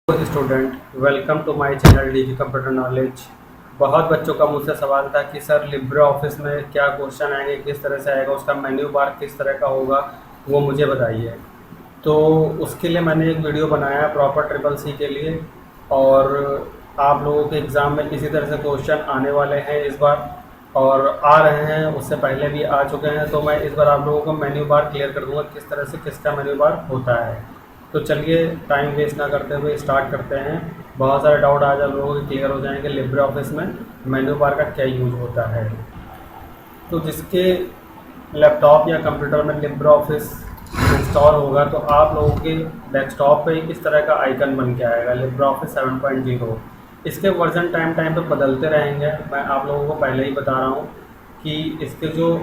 Student, welcome to my channel DG computer knowledge. बहुत बच्चों का मुझसे सवाल था कि सर लिब्रे ऑफिस में क्या क्वेश्चन आएंगे, किस तरह से आएगा, उसका मेन्यू बार किस तरह का होगा, वो मुझे बताइए। तो उसके लिए मैंने एक वीडियो बनाया प्रॉपर ट्रिपल सी के लिए। और आप लोगों के एग्ज़ाम में इसी तरह से क्वेश्चन आने वाले हैं इस बार, और आ रहे हैं, उससे पहले भी आ चुके हैं। तो मैं इस बार आप लोगों को मेन्यू बार क्लियर कर दूंगा किस तरह से किसका मेन्यू बार होता है। तो चलिए टाइम वेस्ट ना करते हुए स्टार्ट करते हैं। बहुत सारे डाउट आज आप लोगों के क्लियर हो जाएंगे लिब्रे ऑफिस में मेन्यू बार का क्या यूज होता है। तो जिसके लैपटॉप या कंप्यूटर में लिब्रे ऑफिस इंस्टॉल होगा तो आप लोगों के डेस्कटॉप पे इस तरह का आइकन बन के आएगा लिब्रे ऑफिस 7.0। इसके वर्जन टाइम टाइम पे बदलते रहेंगे। मैं आप लोगों को पहले ही बता रहा हूँ कि इसके जो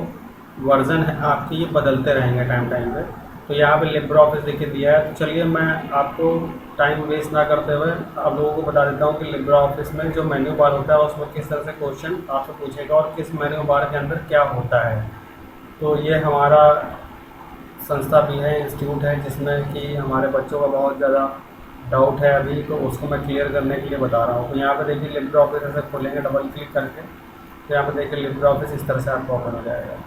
वर्जन है आपके ये बदलते रहेंगे टाइम टाइम पे। तो यहाँ पे लिब्रे ऑफिस लिख के दिया है। तो चलिए मैं आपको टाइम वेस्ट ना करते हुए आप लोगों को बता देता हूँ कि लिब्रे ऑफिस में जो मेन्यू बार होता है उसमें किस तरह से क्वेश्चन आपसे पूछेगा और किस मेन्यू बार के अंदर क्या होता है। तो ये हमारा संस्था भी है, इंस्टीट्यूट है, जिसमें कि हमारे बच्चों का बहुत ज़्यादा डाउट है अभी, तो उसको मैं क्लियर करने के लिए बता रहा हूँ। तो यहाँ पे देखिए लिब्रे ऑफिस ऐसे खोलेंगे डबल क्लिक करके, तो यहाँ पे देखिए लिब्रे ऑफिस इस तरह से आपको ओपन हो जाएगा।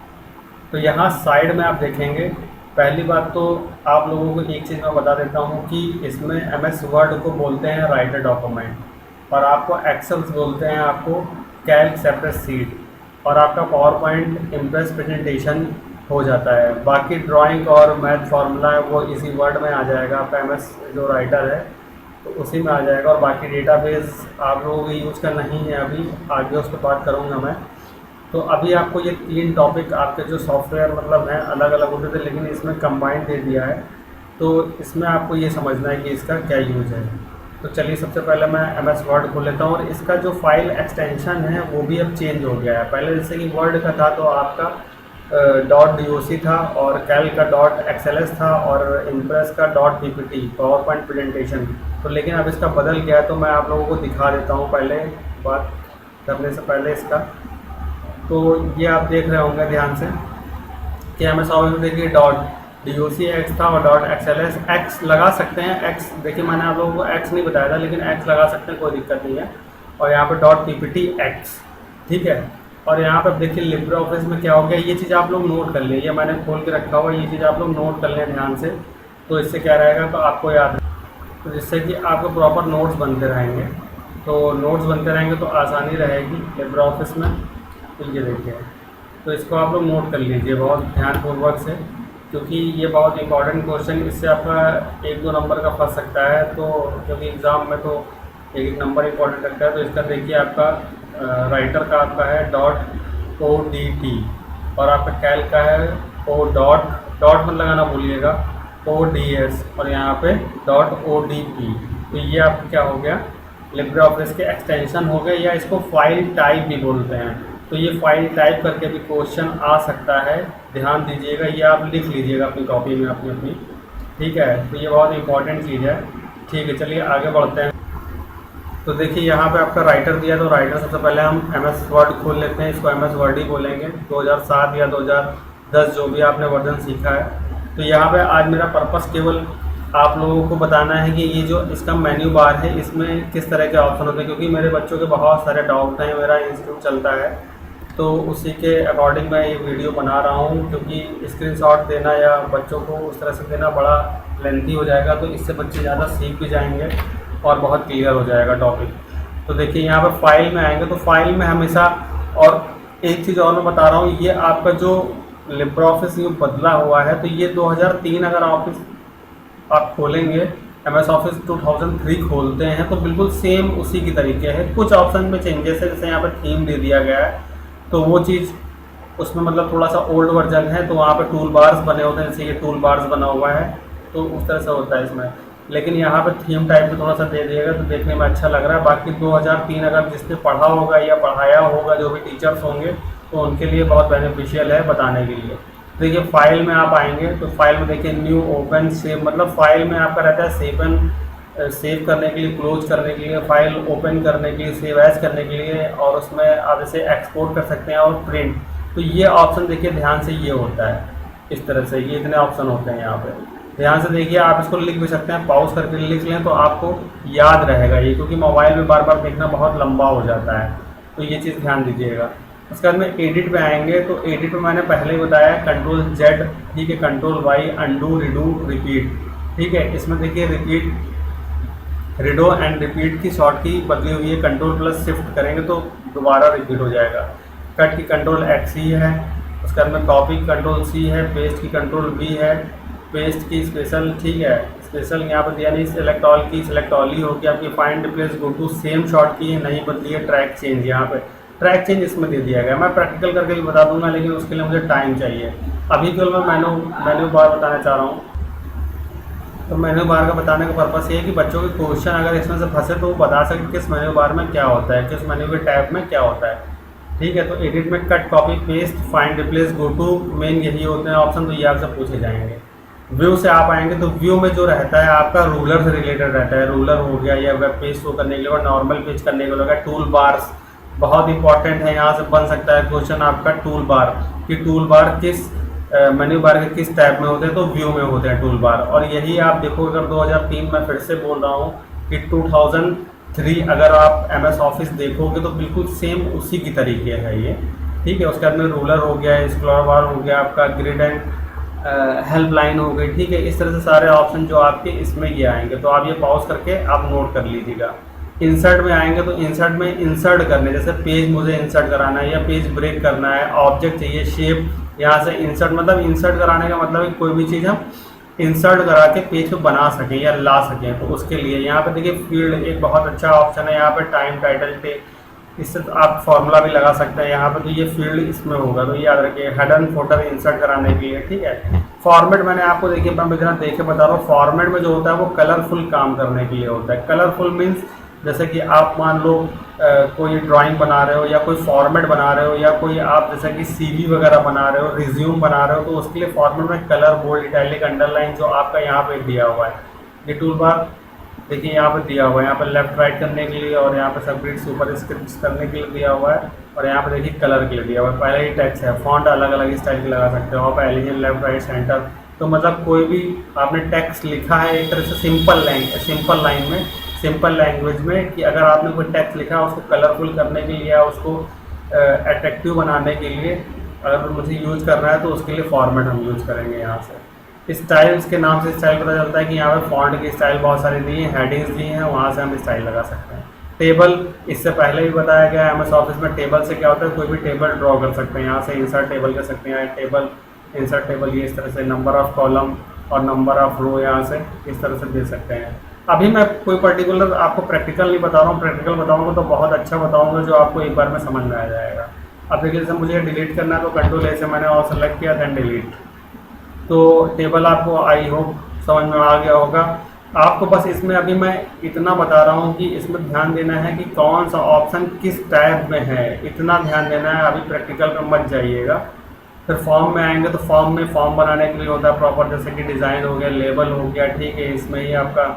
तो यहाँ साइड में आप देखेंगे, पहली बात तो आप लोगों को एक चीज़ मैं बता देता हूँ कि इसमें एमएस वर्ड को बोलते हैं राइटर डॉक्यूमेंट, और आपको एक्सेल्स बोलते हैं आपको कैल्क सेपरेट सीट, और आपका पावर पॉइंट इम्प्रेस प्रेजेंटेशन हो जाता है। बाकी ड्राइंग और मैथ फार्मूला है वो इसी वर्ड में आ जाएगा। आपका एमएस जो राइटर है तो उसी में आ जाएगा। और बाकी डेटाबेस आप लोगों को यूज़ करना ही है, अभी आगे उस पर बात करूँगा मैं। तो अभी आपको ये 3 टॉपिक आपके जो सॉफ्टवेयर मतलब हैं अलग अलग होते थे, लेकिन इसमें कंबाइन दे दिया है। तो इसमें आपको ये समझना है कि इसका क्या यूज़ है। तो चलिए सबसे पहले मैं एमएस वर्ड खोल लेता हूँ। और इसका जो फाइल एक्सटेंशन है वो भी अब चेंज हो गया है। पहले जैसे कि वर्ड का था तो आपका .doc था, और कैल्क का .xls था, और इम्प्रेस का .ppt पावर पॉइंट प्रेजेंटेशन। तो लेकिन अब इसका बदल गया है, तो मैं आप लोगों को दिखा देता हूँ पहले बात करने से पहले इसका। तो ये आप देख रहे होंगे ध्यान से कि एमएस ऑफिस में देखिए .docx था और .xls x लगा सकते हैं। x देखिए मैंने आप लोगों को x नहीं बताया था, लेकिन x लगा सकते हैं, कोई दिक्कत नहीं है। और यहाँ पे .ppt x, ठीक है। और यहाँ पर देखिए लिब्रे ऑफिस में क्या हो गया, ये चीज़ आप लोग नोट कर लें। ये मैंने खोल के रखा हुआ, ये चीज़ आप लोग नोट कर लें ध्यान से। तो इससे क्या रहेगा, तो आपको याद, तो जिससे कि आपको प्रॉपर नोट्स बनते रहेंगे। तो नोट्स बनते रहेंगे तो आसानी रहेगी लिब्रे ऑफिस में। तो ये देखिए, तो इसको आप लोग नोट कर लीजिए बहुत ध्यानपूर्वक से, क्योंकि ये बहुत इंपॉर्टेंट क्वेश्चन, इससे आपका 1-2 नंबर का फंस सकता है। तो क्योंकि एग्ज़ाम में तो एक नंबर इंपॉर्टेंट रखता है। तो इसका देखिए आपका राइटर का आपका है .odt, और आपका कैल्क का है डॉट मत लगाना भूलिएगा, ods, और यहाँ पे .odp। तो ये आपका क्या हो गया, लिब्रे ऑफिस के एक्सटेंशन हो गए, या इसको फाइल टाइप भी बोलते हैं। तो ये फाइल टाइप करके भी क्वेश्चन आ सकता है, ध्यान दीजिएगा। ये आप लिख लीजिएगा अपनी कॉपी में अपनी, ठीक है। तो ये बहुत इंपॉर्टेंट चीज़ है, ठीक है। चलिए आगे बढ़ते हैं। तो देखिए यहाँ पे आपका राइटर दिया, तो राइटर सबसे पहले हम एमएस वर्ड खोल लेते हैं। इसको एमएस वर्ड ही बोलेंगे, 2007 या 2010 जो भी आपने वर्जन सीखा है। तो यहाँ पे आज मेरा पर्पस केवल आप लोगों को बताना है कि ये जो इसका मेन्यू बार है इसमें किस तरह के ऑप्शन होते हैं, क्योंकि मेरे बच्चों के बहुत सारे डाउट हैं, मेरा इंस्टीट्यूट चलता है, तो उसी के अकॉर्डिंग मैं ये वीडियो बना रहा हूँ। क्योंकि स्क्रीनशॉट देना या बच्चों को उस तरह से देना बड़ा लेंथी हो जाएगा, तो इससे बच्चे ज़्यादा सीख भी जाएंगे और बहुत क्लियर हो जाएगा टॉपिक। तो देखिए यहाँ पर फाइल में आएंगे, तो फाइल में हमेशा, और एक चीज़ और मैं बता रहा हूँ, ये आपका जो लिब्रे ऑफिस ये बदला हुआ है, तो ये 2003 अगर ऑफिस आप खोलेंगे, एमएस ऑफिस 2003 खोलते हैं, तो बिल्कुल सेम उसी की तरीके है। कुछ ऑप्शन में चेंजेस है, जैसे यहाँ पर थीम दे दिया गया है, तो वो चीज़ उसमें मतलब थोड़ा सा ओल्ड वर्जन है, तो वहाँ पे टूल बार्स बने होते हैं, जैसे ये टूल बार्स बना हुआ है, तो उस तरह से होता है इसमें। लेकिन यहाँ पे थीम टाइप में थोड़ा सा दे दिएगा तो देखने में अच्छा लग रहा है। बाकी 2003 अगर जिसने पढ़ा होगा या पढ़ाया होगा, जो भी टीचर्स होंगे, तो उनके लिए बहुत बेनिफिशियल है बताने के लिए। देखिए फाइल में आप आएंगे, तो फाइल में देखिए न्यू ओपन सेव, मतलब फाइल में आपका रहता है सेव करने के लिए, क्लोज करने के लिए, फाइल ओपन करने के लिए, सेव एज करने के लिए, और उसमें आप इसे एक्सपोर्ट कर सकते हैं, और प्रिंट। तो ये ऑप्शन देखिए ध्यान से ये होता है इस तरह से, ये इतने ऑप्शन होते हैं यहाँ पे। ध्यान से देखिए, आप इसको लिख भी सकते हैं, पॉज करके लिख लें तो आपको याद रहेगा ये, क्योंकि मोबाइल में बार बार देखना बहुत लंबा हो जाता है, तो ये चीज़ ध्यान दीजिएगा। उसके बाद में एडिट पे आएंगे, तो एडिट पे मैंने पहले ही बताया कंट्रोल जेड, ठीक है, control Y, undo, redo, repeat, ठीक है। इसमें देखिए रिपीट, रिडो एंड रिपीट की शॉर्ट की बदली हुई है, कंट्रोल प्लस शिफ्ट करेंगे तो दोबारा रिपीट हो जाएगा। कट की कंट्रोल एक्स ही है, उसके बाद में कॉपी की कंट्रोल सी है, पेस्ट की कंट्रोल बी है, पेस्ट की स्पेशल, ठीक है, स्पेशल यहाँ पर दिया नहीं, सेलेक्ट ऑल की सेलेक्ट ऑल ही होगी आपकी। Find replace go to same short key है, नहीं बदली है। ट्रैक चेंज, यहाँ पे ट्रैक चेंज इसमें दे दिया गया, मैं प्रैक्टिकल करके भी बता दूंगा, लेकिन उसके लिए मुझे टाइम चाहिए। अभी केवल मैं मेन्यू बार बताना चाह रहा हूँ। तो मेन्यू बार का बताने का पर्पस ये है कि बच्चों के क्वेश्चन अगर इसमें से फंसे तो वो बता सके किस मेन्यू बार में क्या होता है, किस मेन्यू के टैब में क्या होता है, ठीक है। तो एडिट में cut, copy, paste, find, replace, go to, main यही होते हैं ऑप्शन, तो ये आपसे पूछे जाएंगे। व्यू से आप आएंगे तो व्यू में जो रहता है आपका रूलर से रिलेटेड रहता है, रूलर हो गया या वेब पेज शो करने के लिए और नॉर्मल पेज करने के लिए। टूल बार्स बहुत इंपॉर्टेंट है, यहाँ से बन सकता है क्वेश्चन आपका टूल बार, कि टूल बार किस मेन्यू बार के किस टैब में होते हैं, तो व्यू में होते हैं टूल बार। और यही आप देखो, अगर 2003 में फिर से बोल रहा हूँ कि 2003 अगर आप MS ऑफिस देखोगे तो बिल्कुल सेम उसी की तरीके है ये, ठीक है। उसके बाद में रूलर हो गया, एक्सप्लोर बार हो गया, आपका ग्रिड एंड हेल्पलाइन हो गई, ठीक है। इस तरह से सारे ऑप्शन जो आपके इसमें ये आएंगे, तो आप ये पॉज करके आप नोट कर लीजिएगा। इंसर्ट में आएंगे तो इंसर्ट में इंसर्ट करने, जैसे पेज मुझे इंसर्ट कराना है या पेज ब्रेक करना है, ऑब्जेक्ट चाहिए, शेप, यहाँ से इंसर्ट, मतलब इंसर्ट कराने का मतलब है कोई भी चीज़ हम इंसर्ट करा के पेज पे बना सकें या ला सकें, तो उसके लिए यहाँ पे देखिए फील्ड एक बहुत अच्छा ऑप्शन है, यहाँ पे टाइम, टाइटल, टेक, इससे तो आप फॉर्मूला भी लगा सकते हैं यहाँ पे, तो ये फील्ड इसमें होगा, तो याद रखिए। हेड एंड फुटर इंसर्ट कराने के लिए, ठीक है। फॉर्मेट मैंने आपको देखिए, मैं बिना देखे बता रहा हूँ, फॉर्मेट में जो होता है वो कलरफुल काम करने के लिए होता है। कलरफुल मीन्स जैसे कि आप मान लो कोई ड्राइंग बना रहे हो या कोई फॉर्मेट बना रहे हो या कोई आप जैसे कि CV वगैरह बना रहे हो, रिज्यूम बना रहे हो, तो उसके लिए फॉर्मेट में कलर, बोल्ड, इटैलिक, अंडरलाइन जो आपका यहाँ पे दिया हुआ है, ये टूल बार देखिए यहाँ पे दिया हुआ है, यहाँ पे लेफ्ट राइट करने के लिए और यहाँ पे सेपरेट सुपर स्क्रिप्ट करने के लिए दिया हुआ है, और यहाँ पे देखिए कलर के लिए दिया हुआ है। पहले ही टेक्स्ट है, फॉन्ट अलग अलग स्टाइल के लगा सकते हो आप, एलिगेंट, लेफ्ट, राइट, सेंटर, तो मतलब कोई भी आपने टेक्स्ट लिखा है एक तरह से सिंपल लाइन में, सिंपल लैंग्वेज में, कि अगर आपने कोई टेक्स्ट लिखा है उसको कलरफुल करने के लिए या उसको अट्रैक्टिव बनाने के लिए अगर मुझे यूज़ करना है तो उसके लिए फॉर्मेट हम यूज़ करेंगे। यहाँ से स्टाइल्स के नाम से स्टाइल पता चलता है कि यहाँ पे फॉन्ट की स्टाइल बहुत सारी दी हैं, हेडिंग्स दी हैं, वहाँ से हम स्टाइल लगा सकते हैं। टेबल, इससे पहले भी बताया गया है MS ऑफिस में टेबल से क्या होता है, कोई भी टेबल ड्रॉ कर सकते हैं, यहाँ से इंसर्ट टेबल कर सकते हैं, टेबल, इंसर्ट टेबल, ये इस तरह से नंबर ऑफ़ कॉलम और नंबर ऑफ़ रो यहाँ से इस तरह से दे सकते हैं। अभी मैं कोई पर्टिकुलर आपको प्रैक्टिकल नहीं बता रहा हूँ, प्रैक्टिकल बताऊँगा तो बहुत अच्छा बताऊँगा जो आपको एक बार में समझ में आ जाएगा। अब देखिए जैसे मुझे डिलीट करना है तो कंट्रोल A से मैंने और सेलेक्ट किया, दैन डिलीट, तो टेबल आपको आई होप समझ में आ गया होगा। आपको बस इसमें अभी मैं इतना बता रहा हूँ कि इसमें ध्यान देना है कि कौन सा ऑप्शन किस टैब में है, इतना ध्यान देना है, अभी प्रैक्टिकल में मत जाइएगा। फिर फॉर्म में आएंगे तो फॉर्म में फॉर्म बनाने के लिए होता है प्रॉपर, जैसे कि डिज़ाइन हो गया, लेबल हो गया, ठीक है। इसमें ही आपका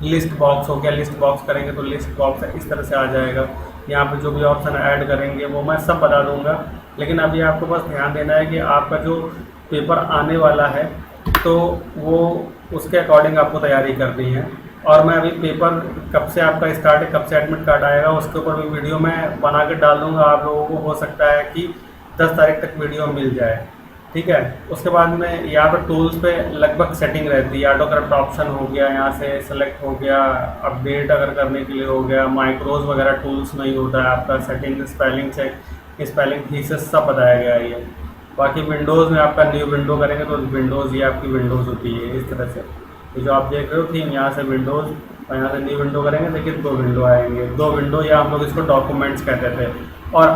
लिस्ट बॉक्स हो गया, लिस्ट बॉक्स करेंगे तो लिस्ट बॉक्स इस तरह से आ जाएगा। यहाँ पे जो भी ऑप्शन ऐड करेंगे वो मैं सब बता दूंगा, लेकिन अभी आपको बस ध्यान देना है कि आपका जो पेपर आने वाला है तो वो उसके अकॉर्डिंग आपको तैयारी करनी है। और मैं अभी पेपर कब से आपका स्टार्ट है, कब से एडमिट कार्ड आएगा, उसके ऊपर भी वीडियो मैं बना के डाल दूँगा आप लोगों को। हो सकता है कि 10 तारीख तक वीडियो मिल जाए, ठीक है। उसके बाद में यहाँ पर टूल्स पे लगभग सेटिंग रहती है, ऑटो करप्ट ऑप्शन हो गया, यहाँ से सेलेक्ट हो गया, अपडेट अगर करने के लिए हो गया, माइक्रोज वगैरह टूल्स नहीं होता है आपका, setting, spelling check, spelling thesis सब बताया गया है ये। बाकी विंडोज़ में आपका न्यू विंडो करेंगे तो विंडोज़ ये आपकी विंडोज़ होती है इस तरह से, ये जो आप देख रहे हो थीम, यहाँ से विंडोज़ और यहाँ से न्यू विंडो करेंगे, देखिए 2 विंडो आएंगे, 2 विंडो, या हम लोग इसको डॉक्यूमेंट्स कहते थे। और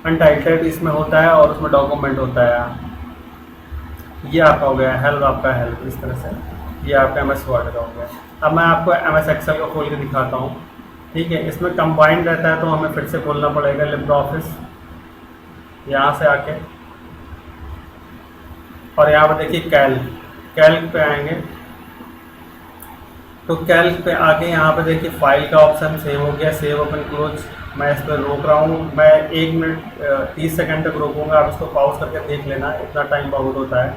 अनटाइटल्ड इसमें होता है और उसमें डॉक्यूमेंट होता है। ये आपका हो गया हेल्प, आपका हेल्प इस तरह से, ये आपका MS वर्ड का हो गया। अब मैं आपको MS एक्सेल को खोल के दिखाता हूँ, ठीक है। इसमें कंबाइंड रहता है तो हमें फिर से खोलना पड़ेगा लिब्रे ऑफिस, यहाँ से आके, और यहाँ पर देखिए कैल्क पे आएंगे, तो कैल्क पे आके यहाँ पे देखिए फाइल का ऑप्शन सेव हो गया, सेव ओपन क्लोज। मैं इस पर रोक रहा हूँ, मैं 1 मिनट 30 सेकंड तक रोकूंगा, आप इसको पॉज करके देख लेना, इतना टाइम बहुत होता है।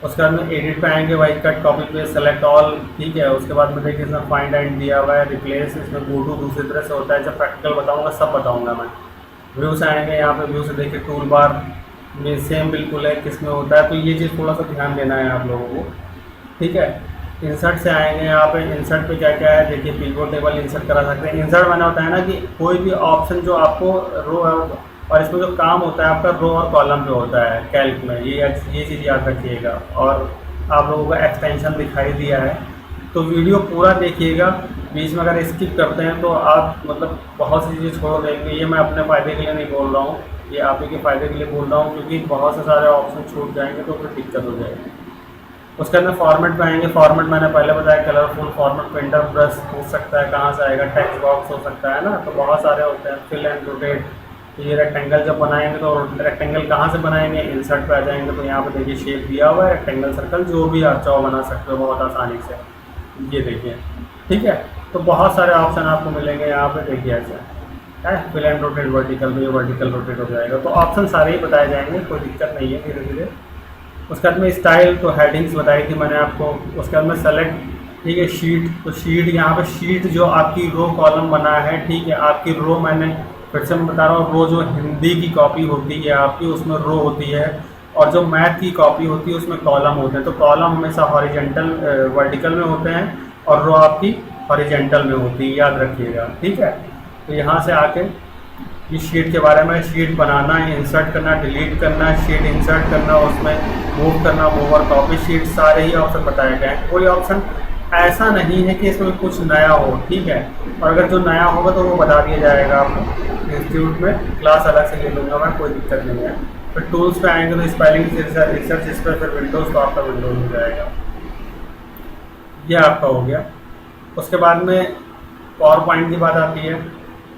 उसके बाद में एडिट पे आएंगे, वही कट कॉपी पे सेलेक्ट ऑल, ठीक है। उसके बाद में देखिए इसमें फाइंड एंड दिया हुआ है, रिप्लेस, इसमें गो टू दूसरी तरह से होता है। जब प्रैक्टिकल बताऊंगा सब बताऊंगा मैं। व्यू से आएंगे, यहाँ पे व्यू से देखिए टूल बार में सेम बिल्कुल है किस में होता है, तो ये चीज़ थोड़ा सा ध्यान देना है आप लोगों को, ठीक है। इंसर्ट से आएंगे, यहाँ पे इंसर्ट पे क्या क्या है देखिए, पिवट टेबल इंसर्ट करा सकते हैं। इंसर्ट मैंने होता है ना कि कोई भी ऑप्शन जो आपको रो, और इसमें जो काम होता है आपका रो और कॉलम पे होता है कैल्क में, ये चीज़ याद रखिएगा। और आप लोगों को एक्सटेंशन दिखाई दिया है तो वीडियो पूरा देखिएगा, बीच में अगर स्किप करते हैं तो आप मतलब बहुत सी चीज़ें छोड़ देंगे। ये मैं अपने फ़ायदे के लिए नहीं बोल रहा हूँ, ये आप ही के फ़ायदे के लिए बोल रहा हूँ, क्योंकि बहुत से सारे ऑप्शन छूट जाएंगे तो फिर दिक्कत हो जाएगी। उसके अंदर फॉर्मेट में आएंगे, फॉर्मेट मैंने पहले बताया कलरफुल फॉर्मेट, पेंटर ब्रश हो सकता है, कहाँ से आएगा, टेक्स्ट बॉक्स हो सकता है ना, तो बहुत सारे होते हैं। फिल एंड रोटेट, तो ये रेक्टेंगल जब बनाएंगे तो रेक्टेंगल कहाँ से बनाएंगे, इंसर्ट पे आ जाएंगे तो यहाँ पे देखिए शेप दिया हुआ है, रेक्टेंगल सर्कल जो भी आप चाहो बना सकते हो बहुत आसानी से, ये देखिए, ठीक है। तो बहुत सारे ऑप्शन आपको मिलेंगे यहाँ पे, देखिए ऐसे है। फिल एंड रोटेट वर्टिकल में वर्टिकल रोटेट हो जाएगा, तो ऑप्शन सारे ही बताए जाएंगे, कोई दिक्कत नहीं है, धीरे धीरे। उसके बाद में स्टाइल, तो हेडिंग्स बताई थी मैंने आपको। उसके बाद में सेलेक्ट, ठीक है। शीट, तो शीट यहाँ पे शीट जो आपकी रो कॉलम बना है, ठीक है। आपकी रो, मैंने फिर से मैं बता रहा हूँ, रो जो हिंदी की कॉपी होती है आपकी उसमें रो होती है, और जो मैथ की कॉपी होती है उसमें कॉलम होते हैं। तो कॉलम हमेशा हॉरिजेंटल वर्टिकल में होते हैं और रो आपकी हॉरिजेंटल में होती है, याद रखिएगा, ठीक है। तो यहाँ से आके इस शीट के बारे में, शीट बनाना है, इंसर्ट करना, डिलीट करना, शीट इंसर्ट करना, उसमें मूव करना, मूव और कॉपी शीट, सारे ही ऑप्शन बताए गए हैं। कोई ऑप्शन ऐसा नहीं है कि इसमें कुछ नया हो, ठीक है। और अगर जो नया होगा तो वो बता दिया जाएगा आपको इंस्टीट्यूट में, क्लास अलग से ले लूँगा मैं, कोई दिक्कत नहीं है। फिर टूल्स पे आएंगे तो स्पेलिंग रिसर्च, इस पर फिर विंडोज़, तो आपका विंडोज़ हो जाएगा, ये आपका हो गया। उसके बाद में पावर पॉइंट की बात आती है,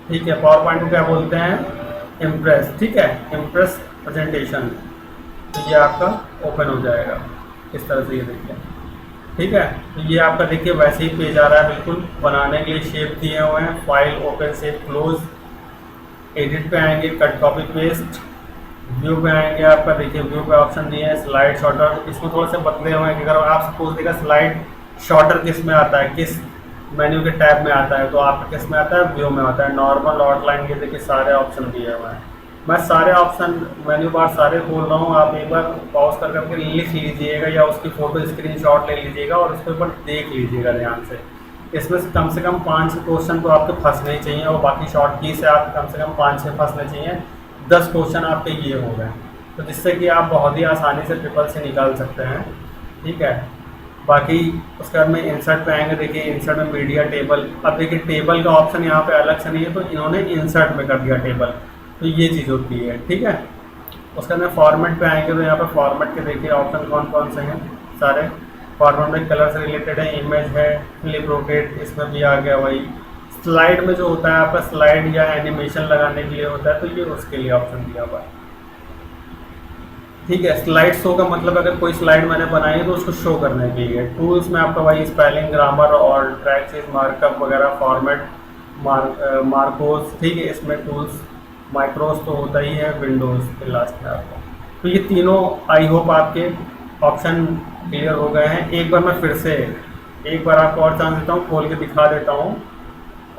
ठीक है। पावर पॉइंट को क्या बोलते हैं, इम्प्रेस, ठीक है, इम्प्रेस प्रेजेंटेशन। तो ये आपका ओपन हो जाएगा इस तरह से, ये देखिए, ठीक है। तो ये आपका देखिए वैसे ही पेज आ रहा है, बिल्कुल बनाने के लिए शेप दिए हुए हैं, file, open, save, close. Edit पे आएंगे, कट कॉपी पेस्ट। व्यू पे आएंगे, आपका देखिए व्यू पे ऑप्शन दिए हैं, स्लाइड शॉर्टर, इसमें थोड़े से बदले हुए हैं कि अगर आप सपोज देगा स्लाइड शॉर्टर किस में आता है, किस मेन्यू के टैब में आता है, तो आपका किस में आता है, व्यू में आता है। नॉर्मल, आउटलाइन के देखिए सारे ऑप्शन दिए हुए हैं। मैं सारे ऑप्शन मेन्यू बार सारे खोल रहा हूँ, आप एक बार पॉज कर करके लिख लीजिएगा या उसकी फ़ोटो स्क्रीनशॉट ले लीजिएगा और उसके ऊपर देख लीजिएगा ध्यान से। इसमें से कम 5 क्वेश्चन तो आपके फंसने ही चाहिए, और बाकी शॉर्ट की से आप कम से कम 5-6 फंसने चाहिए। 10 क्वेश्चन आपके ये हो गए, तो जिससे कि आप बहुत ही आसानी से ट्रिपल से निकाल सकते हैं, ठीक है। बाकी उसके बाद में इंसर्ट पे आएंगे, देखिए इंसर्ट में मीडिया टेबल। अब देखिए टेबल का ऑप्शन यहाँ पे अलग से नहीं है, तो इन्होंने इंसर्ट में कर दिया टेबल, तो ये चीज़ होती है, ठीक है। उसके अंदर फॉर्मेट पे आएंगे तो यहाँ पे फॉर्मेट के देखिए ऑप्शन कौन कौन से हैं, सारे फॉर्मेट में कलर से रिलेटेड है, इमेज है, फ्लिप रोटेट, इसमें भी आ गया वही। स्लाइड में जो होता है आपका स्लाइड या एनिमेशन लगाने के लिए होता है, तो ये उसके लिए ऑप्शन दिया हुआ है, ठीक है। स्लाइड शो का मतलब अगर कोई स्लाइड मैंने बनाई है तो उसको शो करने के लिए। टूल्स में आपका वही स्पेलिंग, ग्रामर और ट्रैक्स, मार्कअप वगैरह, फॉर्मेट, मार्कोस, ठीक है। इसमें टूल्स, माइक्रोस तो होता ही है, विंडोज़ के लास्ट में आपको। तो ये तीनों आई होप आपके ऑप्शन क्लियर हो गए हैं। एक बार मैं फिर से एक बार आपको और चांस देता हूँ, खोल के दिखा देता हूँ,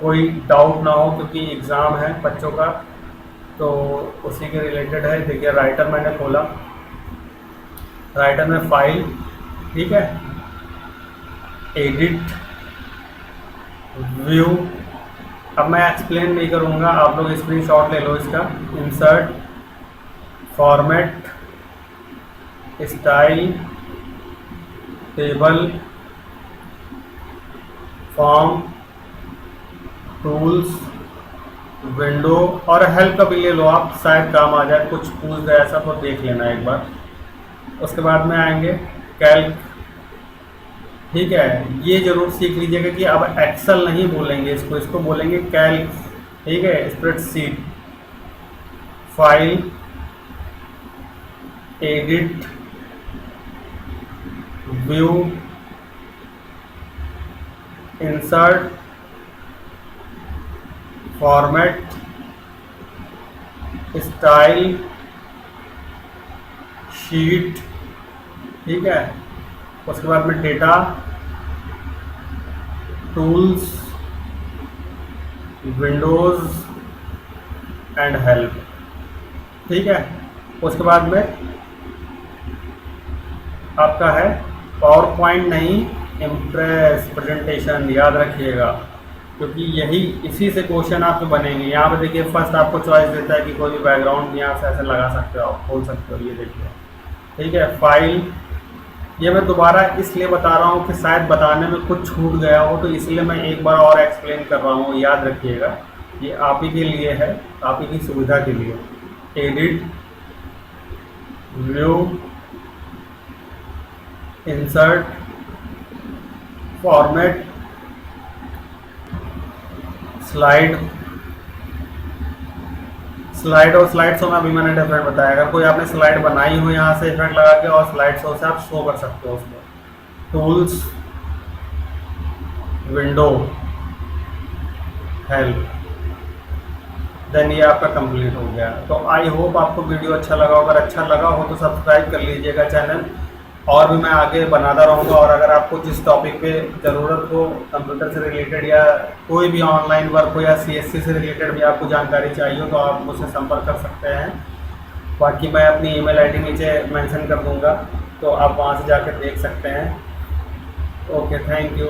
कोई डाउट ना हो, क्योंकि एग्ज़ाम है बच्चों का, तो उसी के रिलेटेड है। देखिए राइटर मैंने खोला, राइटर में फाइल, ठीक है, एडिट, व्यू। अब मैं एक्सप्लेन नहीं करूँगा, आप लोग स्क्रीनशॉट ले लो इसका। Insert, format, style, table, form, tools, window, और हेल्प का भी ले लो आप, शायद काम आ जाए, कुछ पूछ गया ऐसा तो देख लेना एक बार। उसके बाद में आएंगे कैल्क, ठीक है। ये जरूर सीख लीजिएगा कि अब एक्सेल नहीं बोलेंगे इसको, इसको बोलेंगे कैल्क, ठीक है। Spreadsheet, file, edit, view, insert, format, style, sheet, ठीक है। उसके बाद में data, tools, Windows and help. ठीक है। उसके बाद में आपका है पावर पॉइंट नहीं, इम्प्रेस प्रेजेंटेशन, याद रखिएगा, क्योंकि यही इसी से क्वेश्चन आपके बनेंगे। यहाँ पे देखिए फर्स्ट आपको चॉइस देता है कि कोई भी बैकग्राउंड यहाँ से ऐसे लगा सकते हो, आप खोल सकते हो, ये देखिए। ठीक है। फाइल, ये मैं दोबारा इसलिए बता रहा हूँ कि शायद बताने में कुछ छूट गया हो, तो इसलिए मैं एक बार और एक्सप्लेन कर रहा हूँ, याद रखिएगा। ये आप ही के लिए है, आप ही की सुविधा के लिए। Edit, view, insert, format, slide. Slide और स्लाइड शो में अभी मैंने डिफरेंट बताया। अगर कोई आपने स्लाइड बनाई हो यहाँ से इफेक्ट लगा के, और स्लाइड शो से आप शो कर सकते हो उसको। टूल्स, विंडो, हेल्प, देन ये आपका कंप्लीट हो गया। तो आई होप आपको वीडियो अच्छा लगा। अगर अच्छा लगा हो तो सब्सक्राइब कर लीजिएगा चैनल, और भी मैं आगे बनाता रहूँगा। और अगर आपको जिस टॉपिक पे ज़रूरत हो, कंप्यूटर से रिलेटेड या कोई भी ऑनलाइन वर्क हो या सीएससी से रिलेटेड भी आपको जानकारी चाहिए हो, तो आप मुझसे संपर्क कर सकते हैं। बाकी मैं अपनी ईमेल आईडी नीचे मेंशन कर दूँगा, तो आप वहाँ से जाकर देख सकते हैं। Okay, thank you.